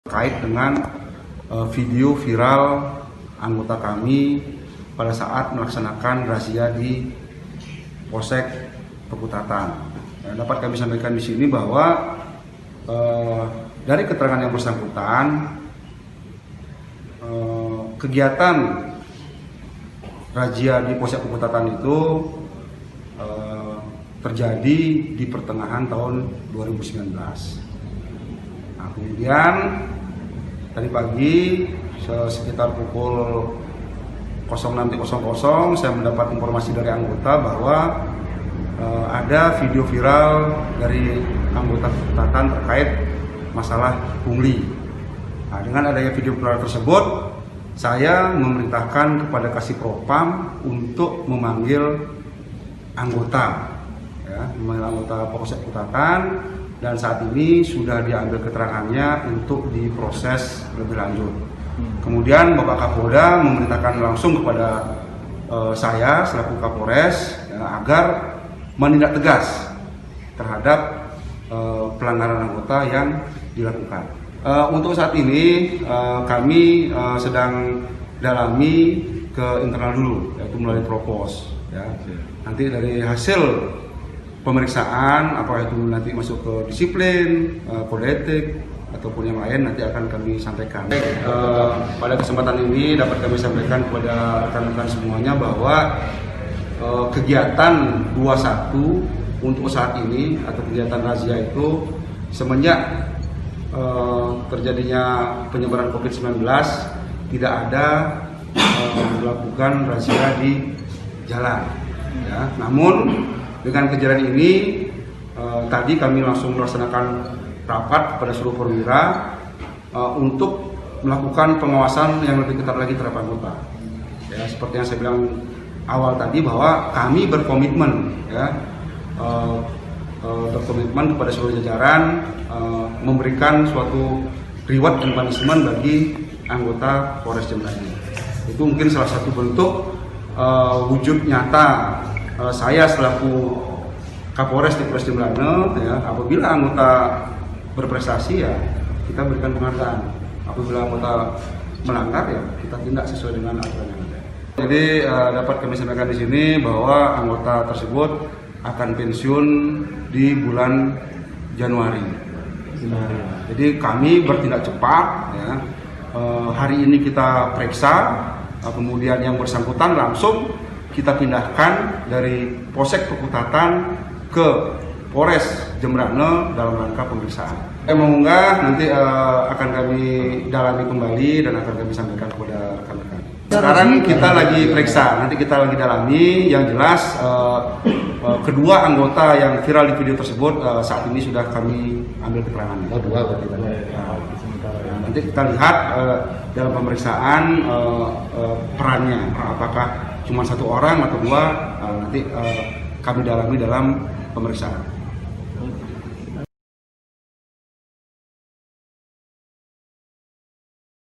terkait dengan video viral anggota kami pada saat melaksanakan razia di Polsek Pekutatan. Dapat kami sampaikan di sini bahwa dari keterangan yang bersangkutan, kegiatan razia di Polsek Pekutatan itu terjadi di pertengahan tahun 2019. Nah, kemudian tadi pagi sekitar pukul 06.00 saya mendapat informasi dari anggota bahwa ada video viral dari anggota Pekutatan terkait masalah pungli. Nah, dengan adanya video viral tersebut, saya memerintahkan kepada Kasipropam untuk memanggil anggota, memanggil anggota Polsek Pekutatan, dan saat ini sudah diambil keterangannya untuk diproses lebih lanjut. Kemudian Bapak Kapolda memerintahkan langsung kepada saya selaku Kapolres agar menindak tegas terhadap pelanggaran anggota yang dilakukan. Untuk saat ini kami sedang dalami ke internal dulu, yaitu melalui propos. Nanti dari hasil pemeriksaan, apakah itu nanti masuk ke disiplin, kode etik, ataupun yang lain nanti akan kami sampaikan. Pada kesempatan ini dapat kami sampaikan kepada rekan-rekan semuanya bahwa kegiatan 21 untuk saat ini atau kegiatan razia itu semenjak terjadinya penyebaran COVID-19 tidak ada melakukan razia di jalan. Namun dengan kejadian ini tadi kami langsung melaksanakan rapat kepada seluruh perwira untuk melakukan pengawasan yang lebih ketat lagi terhadap anggota. Seperti yang saya bilang awal tadi bahwa kami berkomitmen berkomitmen kepada seluruh jajaran memberikan suatu reward dan punishment bagi anggota Polres Jembrana. Itu mungkin salah satu bentuk wujud nyata saya selaku Kapolres di Polres Jembrana, apabila anggota berprestasi kita berikan penghargaan. Apabila anggota melanggar kita tindak sesuai dengan aturan yang ada. Jadi dapat kami sampaikan di sini bahwa anggota tersebut akan pensiun di bulan Januari. Jadi kami bertindak cepat. Hari ini kita periksa, kemudian yang bersangkutan langsung kita pindahkan dari Polsek Pekutatan ke Polres Jembrana dalam rangka pemeriksaan. Mengunggah nanti akan kami dalami kembali dan akan kami sampaikan kepada rekan-rekan. Sekarang kita lagi periksa, nanti kita lagi dalami. Yang jelas kedua anggota yang viral di video tersebut saat ini sudah kami ambil keterangannya. Nanti kita lihat dalam pemeriksaan perannya, apakah cuma satu orang atau dua, nanti kami dalami dalam pemeriksaan.